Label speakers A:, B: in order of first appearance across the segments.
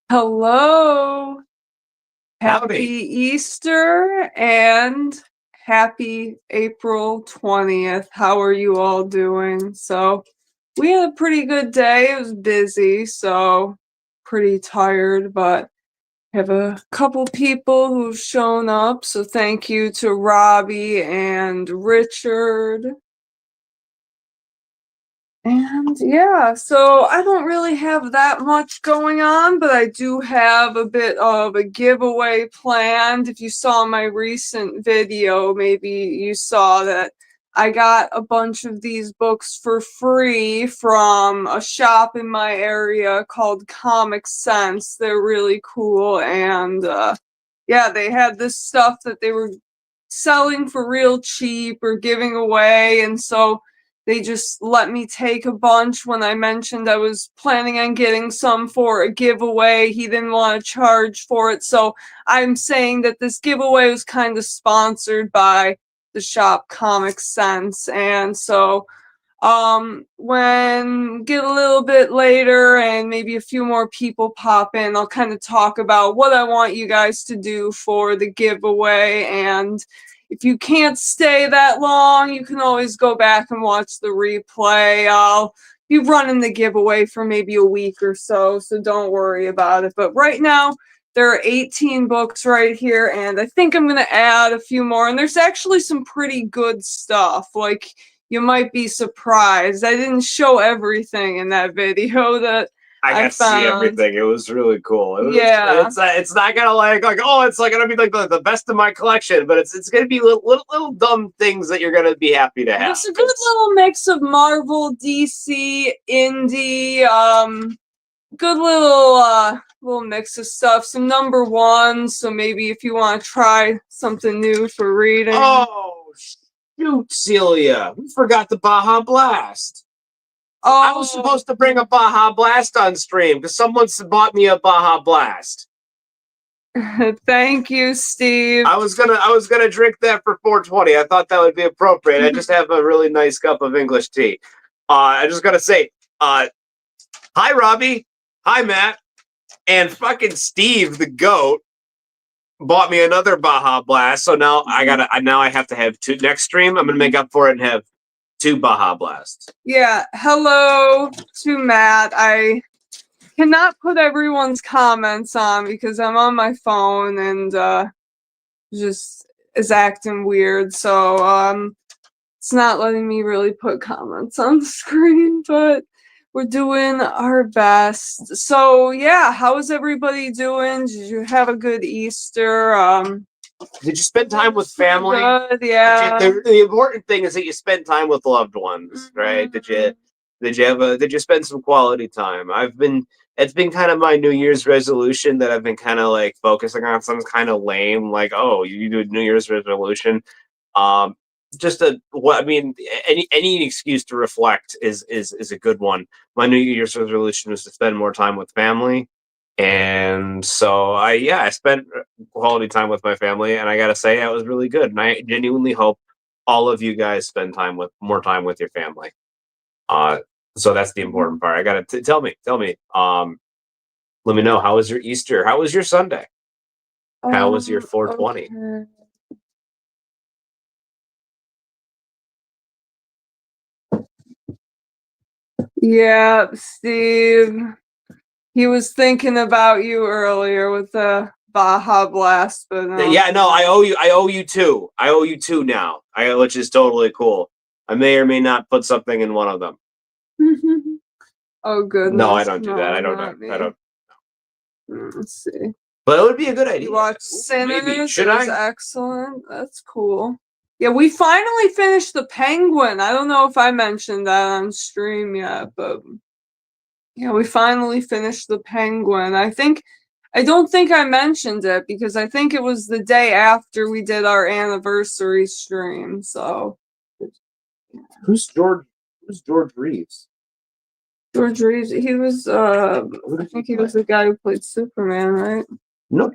A: Hello. Happy
B: Howdy.
A: Easter and happy April 20th. How are you all doing? So, we had a pretty good day. It was busy, so pretty tired, but have a couple people who've shown up. So, thank you to Robbie and Richard. And yeah, so I don't really have that much going on, but I do have a bit of a giveaway planned. If you saw my recent video, maybe you saw that I got a bunch of these books for free from a shop in my area called Comic Sense. They're really cool, and yeah, they had this stuff that they were selling for real cheap or giving away, and so they just let me take a bunch. When I mentioned I was planning on getting some for a giveaway, he didn't want to charge for it, so I'm saying that this giveaway was kind of sponsored by the shop Comic Sense. And so when get a little bit later and maybe a few more people pop in, I'll kind of talk about what I want you guys to do for the giveaway. And if you can't stay that long, you can always go back and watch the replay. I'll be running the giveaway for maybe a week or so, so don't worry about it. But right now, there are 18 books right here, and I think I'm going to add a few more. And there's actually some pretty good stuff. Like, you might be surprised. I didn't show everything in that video that
B: I got
A: I
B: to see
A: found.
B: everything. It was really cool.
A: Yeah.
B: It's not gonna it's like gonna be like the best of my collection, but it's gonna be little dumb things that you're gonna be happy to have.
A: It's a good little mix of Marvel, DC, indie, good little mix of stuff. Some number ones, so maybe if you want to try something new for reading.
B: Oh shoot, Celia, we forgot the Baja Blast.
A: Oh,
B: I was supposed to bring a Baja Blast on stream because someone bought me a Baja Blast.
A: Thank you, Steve.
B: I was gonna drink that for 420. I thought that would be appropriate. I just have a really nice cup of English tea. I just gotta say, hi Robbie, hi Matt, and fucking Steve the goat bought me another Baja Blast. So now I have to have two. Next stream, I'm gonna make up for it and have two Baja Blasts.
A: Yeah, hello to Matt. I cannot put everyone's comments on because I'm on my phone and just is acting weird. So it's not letting me really put comments on the screen, but we're doing our best. So yeah, how is everybody doing? Did you have a good Easter?
B: Did you spend time with family?
A: Good, yeah.
B: The important thing is that you spend time with loved ones, right? Did you spend some quality time? It's been kind of my New Year's resolution that I've been kind of like focusing on. Something kind of lame, like, oh, you do a New Year's resolution. Just what I mean, any excuse to reflect is a good one. My New Year's resolution was to spend more time with family, and so I spent quality time with my family, and I gotta say that was really good. And I genuinely hope all of you guys spend more time with your family. So that's the important part. I gotta tell me. Let me know, how was your Easter? How was your Sunday? How was your 420?
A: Okay. Yeah, Steve. He was thinking about you earlier with the Baja Blast, but no.
B: Yeah, no, I owe you two. I owe you two now. Which is totally cool. I may or may not put something in one of them.
A: Oh goodness.
B: No, I don't do
A: No,
B: that. I
A: not
B: don't. I don't.
A: Let's see.
B: But it would be a good idea.
A: You watched Sinners.
B: Maybe. Should
A: it was
B: I?
A: excellent. That's cool. Yeah, we finally finished The Penguin. I don't know if I mentioned that on stream yet, but yeah, we finally finished The Penguin. I don't think I mentioned it because I think it was the day after we did our anniversary stream. So
B: Who's George Reeves?
A: George Reeves, he was I think he was the guy who played Superman, right?
B: No.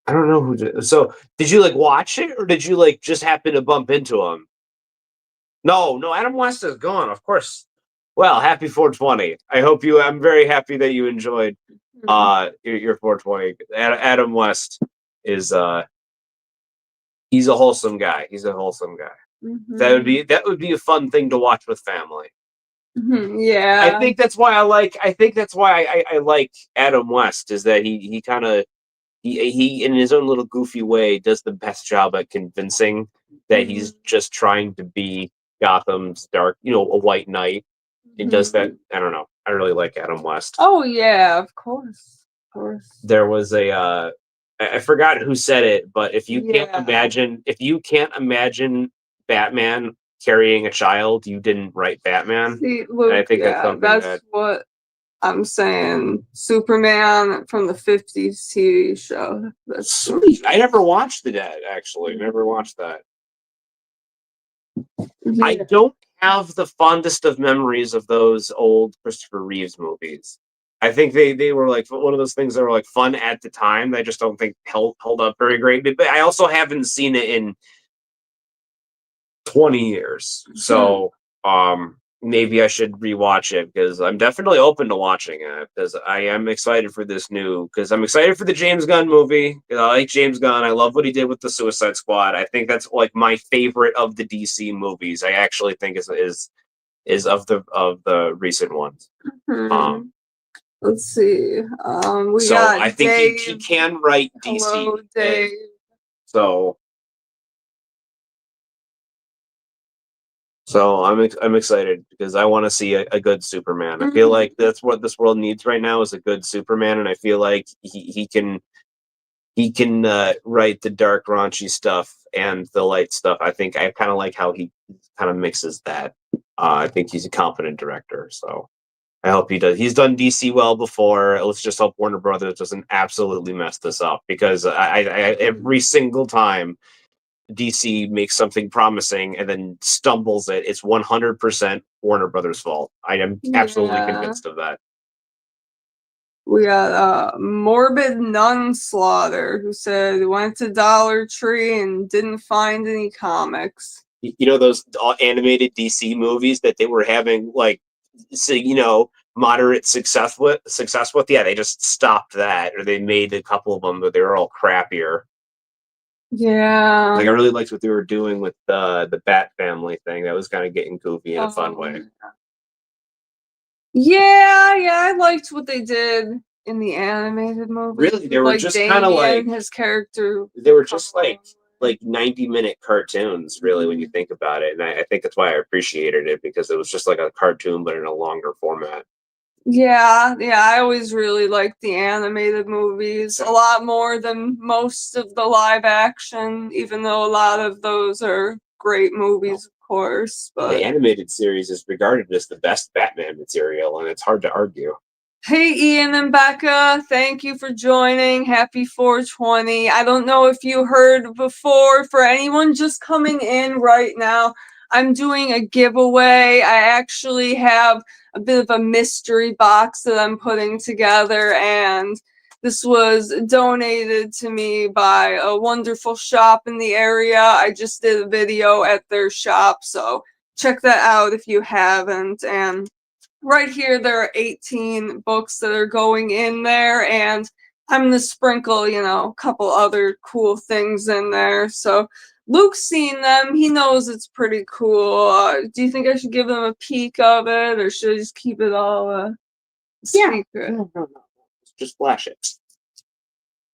B: I don't know who did. So did you like watch it, or did you like just happen to bump into him? No, Adam West is gone, of course. Well, happy 420. I'm very happy that you enjoyed Your 420. Adam West is he's a wholesome guy. He's a wholesome guy. That would be a fun thing to watch with family.
A: Yeah,
B: I think that's why I like. I think that's why I like Adam West, is that he kind of he in his own little goofy way does the best job at convincing that he's just trying to be Gotham's dark, a white knight. He does that. I don't know. I really like Adam West.
A: Oh yeah, of course, of course.
B: There was I forgot who said it, but if you can't imagine Batman carrying a child, you didn't write Batman.
A: See, Luke,
B: I think that's something
A: that's what I'm saying. Superman from the 50s TV show. That's
B: sweet. I never watched that, actually. Never watched that.
A: Yeah.
B: I don't have the fondest of memories of those old Christopher Reeves movies. I think they were like one of those things that were like fun at the time. I just don't think held up very great. But I also haven't seen it in 20 years. So maybe I should rewatch it, because I'm definitely open to watching it, because I am excited for this because I'm excited for the James Gunn movie, because I like James Gunn. I love what he did with the Suicide Squad. I think that's like my favorite of the DC movies. I actually think is of the recent ones.
A: Let's see. We
B: so
A: got
B: I think
A: Dave.
B: he can write DC.
A: Hello, Dave.
B: So I'm excited, because I want to see a good Superman. I feel like that's what this world needs right now, is a good Superman, and I feel like he can write the dark, raunchy stuff and the light stuff. I think I kind of like how he kind of mixes that. I think he's a competent director, so I hope he does. He's done DC well before. Let's just hope Warner Brothers doesn't absolutely mess this up, because I every single time DC makes something promising and then stumbles it's 100% Warner Brothers' fault. I am absolutely convinced of that.
A: We got Morbid Nunslaughter, who said went to Dollar Tree and didn't find any comics.
B: Those animated DC movies that they were having moderate success with? Yeah, they just stopped that, or they made a couple of them, but they were all crappier.
A: Yeah.
B: Like, I really liked what they were doing with the Bat Family thing. That was kind of getting goofy in a fun way.
A: Yeah, I liked what they did in the animated movie.
B: Really, they were just kind of like
A: his character.
B: They were just like 90-minute cartoons, really, when you think about it. And I think that's why I appreciated it, because it was just like a cartoon, but in a longer format. Yeah,
A: I always really liked the animated movies a lot more than most of the live action, even though a lot of those are great movies, of course. But
B: the animated series is regarded as the best Batman material, and it's hard to argue.
A: Hey, Ian and Becca, thank you for joining. Happy 420. I don't know if you heard before, for anyone just coming in right now, I'm doing a giveaway. I actually have a bit of a mystery box that I'm putting together, and this was donated to me by a wonderful shop in the area. I just did a video at their shop, so check that out if you haven't. And right here, there are 18 books that are going in there, and I'm going to sprinkle, a couple other cool things in there. So Luke's seen them. He knows it's pretty cool. Do you think I should give them a peek of it, or should I just keep it all secret?
B: No. Just flash it.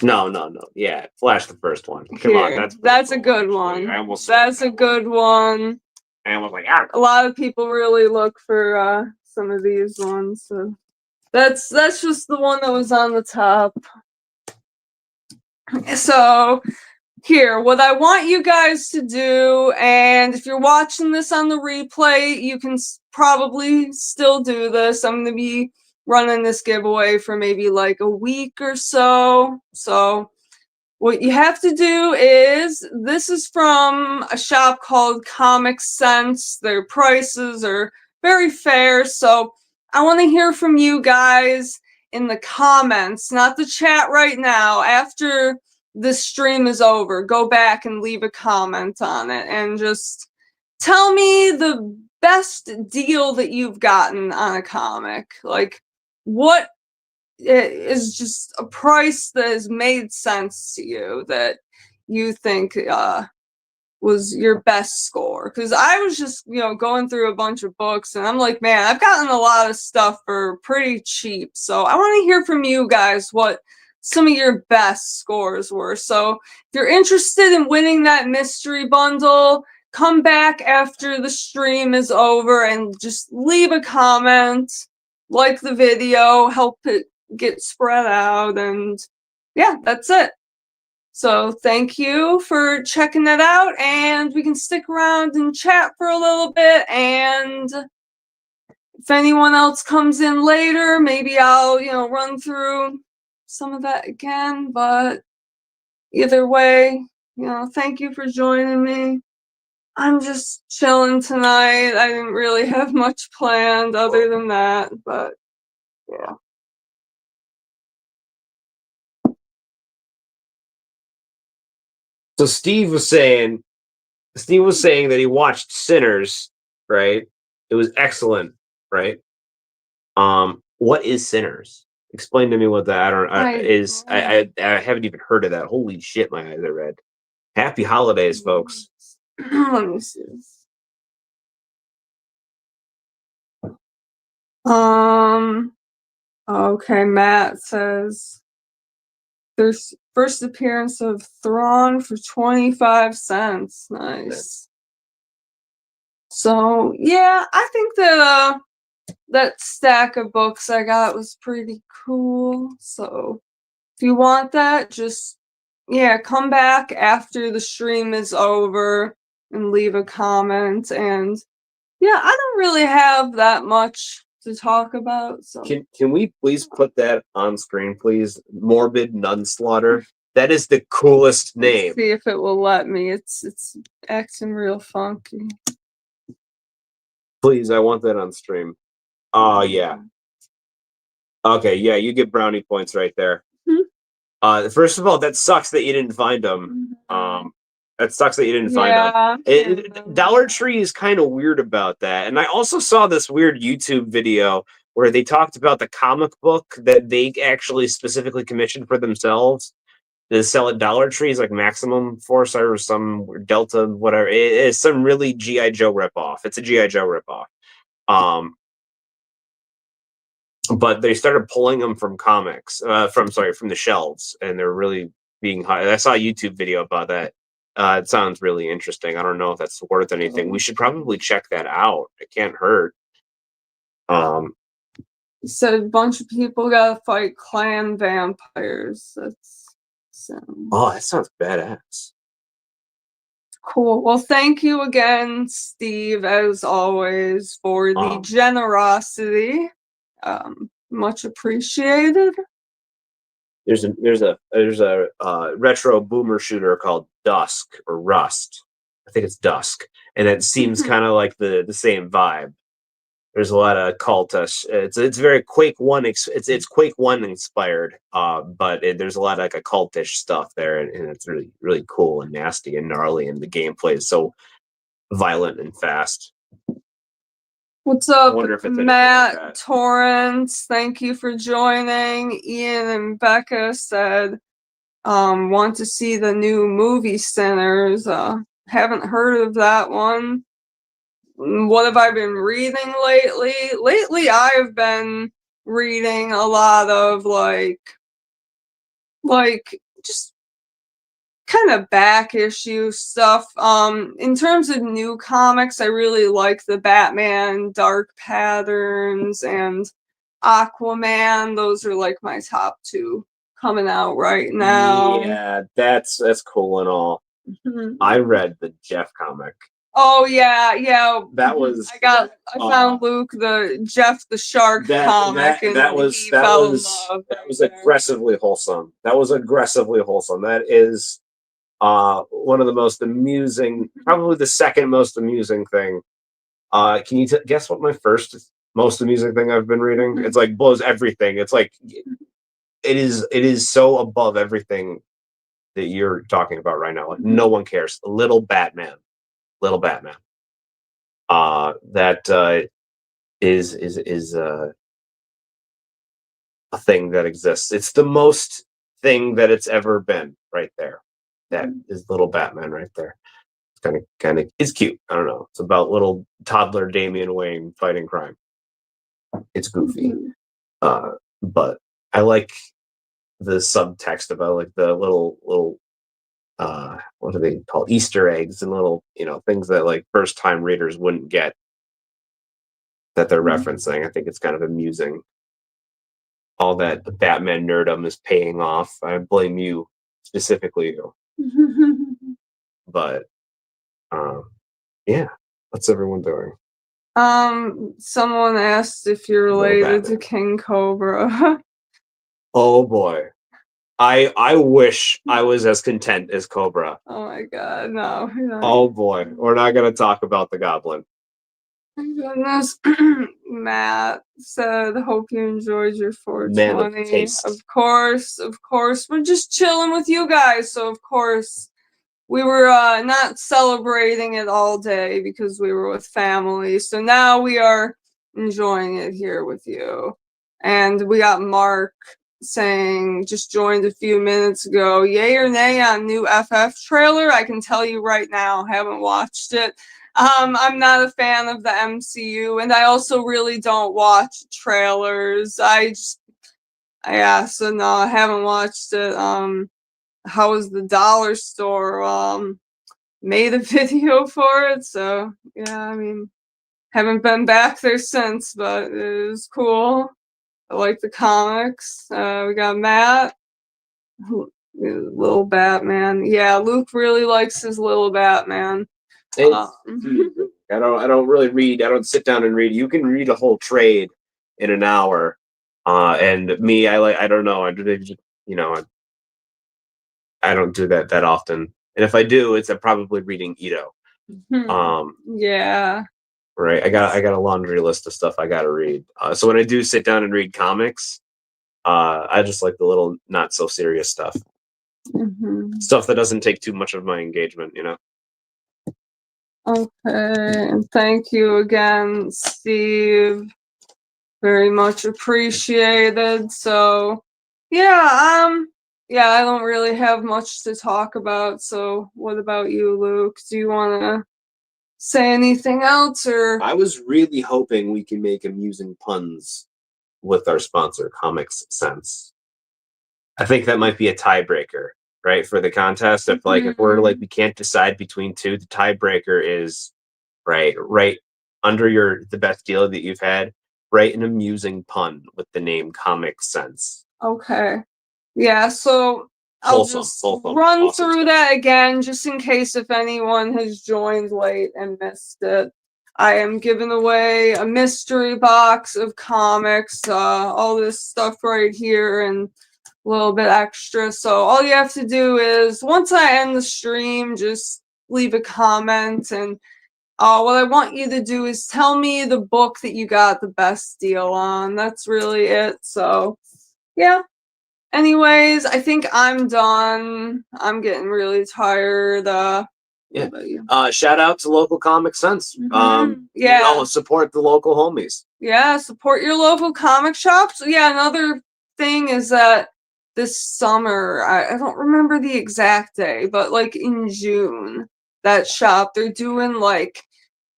B: No. Yeah, flash the first one. Come on,
A: that's a good one. That's a good one.
B: And I was like,
A: a lot of people really look for some of these ones. So that's just the one that was on the top. So here, what I want you guys to do, and if you're watching this on the replay, you can probably still do this. I'm going to be running this giveaway for maybe like a week or so. So what you have to do is, this is from a shop called Comic Sense. Their prices are very fair. So I want to hear from you guys in the comments, not the chat right now. After this stream is over, go back and leave a comment on it and just tell me the best deal that you've gotten on a comic. Like, what it is just a price that has made sense to you, that you think was your best score. Because I was just, going through a bunch of books, and I'm like, man, I've gotten a lot of stuff for pretty cheap. So I want to hear from you guys what some of your best scores were. So if you're interested in winning that mystery bundle, come back after the stream is over and just leave a comment, like the video, help it get spread out, and yeah, that's it. So thank you for checking that out, and we can stick around and chat for a little bit, and if anyone else comes in later, maybe I'll, run through some of that again, but either way, thank you for joining me. I'm just chilling tonight. I didn't really have much planned other than that, but yeah.
B: So Steve was saying that he watched Sinners, right? It was excellent, right? What is Sinners? Explain to me what that I haven't even heard of that. Holy shit, my eyes are red. Happy holidays, folks.
A: Let me see. Okay, Matt says there's first appearance of Thrawn for 25 cents. Nice. So yeah, I think that that stack of books I got was pretty cool. So if you want that, just come back after the stream is over and leave a comment. And yeah, I don't really have that much to talk about. So
B: Can we please put that on screen, please? Morbid Nunslaughter. That is the coolest name.
A: Let's see if it will let me. It's acting real funky.
B: Please, I want that on stream. Oh yeah. Okay, yeah, you get brownie points right there. First of all, that sucks that you didn't find them. That sucks that you didn't find them. Dollar Tree is kind of weird about that. And I also saw this weird YouTube video where they talked about the comic book that they actually specifically commissioned for themselves to sell at Dollar Tree, like Maximum Force or some Delta, whatever. It is some really G.I. Joe ripoff. It's a G.I. Joe ripoff. But they started pulling them from comics, from the shelves, and they're really being high. I saw a YouTube video about that. It sounds really interesting. I don't know if that's worth anything. We should probably check that out. It can't hurt.
A: He said a bunch of people gotta fight clan vampires. That's
B: oh, that sounds badass.
A: Cool. Well, thank you again, Steve, as always, for the generosity. Much appreciated.
B: There's a retro boomer shooter called Dusk or Rust. I think it's Dusk, and it seems kind of like the same vibe. There's a lot of cultish. It's very Quake 1. It's Quake 1 inspired, but there's a lot of like a cultish stuff there, and it's really really cool and nasty and gnarly, and the gameplay is so violent and fast.
A: What's up, Matt Torrance? Thank you for joining. Ian and Becca said, want to see the new movie Sinners. Haven't heard of that one. What have I been reading lately? Lately, I've been reading a lot of like just kind of back issue stuff. In terms of new comics, I really like the Batman Dark Patterns and Aquaman. Those are like my top two coming out right now.
B: Yeah, that's cool and all. I read the Jeff comic.
A: Oh yeah.
B: That was
A: I found Luke the Jeff the Shark comic, and
B: that was aggressively wholesome. That was aggressively wholesome. That is one of the most amusing, probably the second most amusing thing. Can you guess what my first most amusing thing I've been reading? It's like blows everything. It's like it is so above everything that you're talking about right now. Like, no one cares. Little Batman. That is a thing that exists. It's the most thing that it's ever been right there. That is little Batman right there. It's it's cute. I don't know. It's about little toddler Damian Wayne fighting crime. It's goofy. But I like the subtext about like the little what are they called? Easter eggs and little, things that like first time readers wouldn't get that they're referencing. I think it's kind of amusing. All that Batman nerdum is paying off. I blame you specifically, but yeah, what's everyone doing?
A: Someone asked if you're related to King Cobra.
B: Oh boy. I wish I was as content as Cobra.
A: Oh my god, no.
B: Oh boy. We're not gonna talk about the Goblin.
A: My goodness. Matt said, hope you enjoyed your 420.
B: Man of taste.
A: Of course. We're just chilling with you guys, so of course. We were not celebrating it all day because we were with family. So now we are enjoying it here with you. And we got Mark saying, just joined a few minutes ago, yay or nay on new FF trailer? I can tell you right now, haven't watched it. I'm not a fan of the MCU, and I also really don't watch trailers. So no, I haven't watched it. How was the dollar store made a video for it, so yeah, I mean, haven't been back there since, but it was cool. I like the comics. We got Matt, little Batman. Yeah, Luke really likes his little Batman.
B: I don't really read. I don't sit down and read. You can read a whole trade in an hour. And me, I don't know. I don't do that often. And if I do, I'm probably reading Ito.
A: Yeah.
B: Right. I got a laundry list of stuff I gotta read. So when I do sit down and read comics, I just like the little not so serious stuff. Stuff that doesn't take too much of my engagement,
A: Okay, and thank you again, Steve. Very much appreciated. So yeah, I don't really have much to talk about. So what about you, Luke? Do you wanna say anything else, or
B: I was really hoping we can make amusing puns with our sponsor, Comics Sense. I think that might be a tiebreaker, right, for the contest. If we're we can't decide between two, the tiebreaker is right under the best deal that you've had. Write an amusing pun with the name Comic Sense.
A: Okay. Yeah, so I'll just run through that again, just in case if anyone has joined late and missed it. I am giving away a mystery box of comics, all this stuff right here, and a little bit extra. So all you have to do is, once I end the stream, just leave a comment, and what I want you to do is tell me the book that you got the best deal on. That's really it. So yeah. Anyways, I think I'm done. I'm getting really tired.
B: Shout out to local Comic Sense. Support the local homies.
A: Yeah, support your local comic shops. Yeah, another thing is that this summer, I don't remember the exact day, but like in June, that shop, they're doing like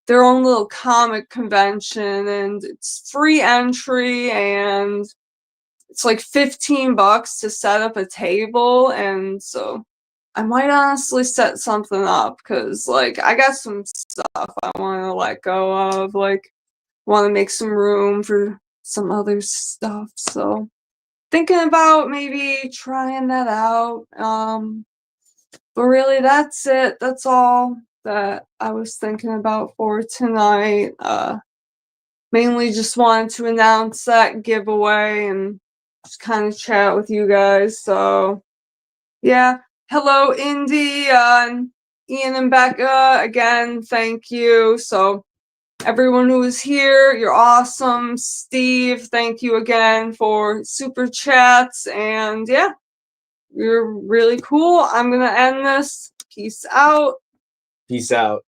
A: their own little comic convention, and it's free entry, and it's like $15 to set up a table. And so I might honestly set something up, because like I got some stuff I want to let go of, like want to make some room for some other stuff. So thinking about maybe trying that out. But really, that's it. That's all that I was thinking about for tonight. Mainly just wanted to announce that giveaway and just kind of chat with you guys. So yeah, hello Indy, Ian and Becca. Again, thank you. So everyone who is here, you're awesome. Steve, thank you again for super chats, and yeah, you're really cool. I'm gonna end this. Peace out.
B: Peace out.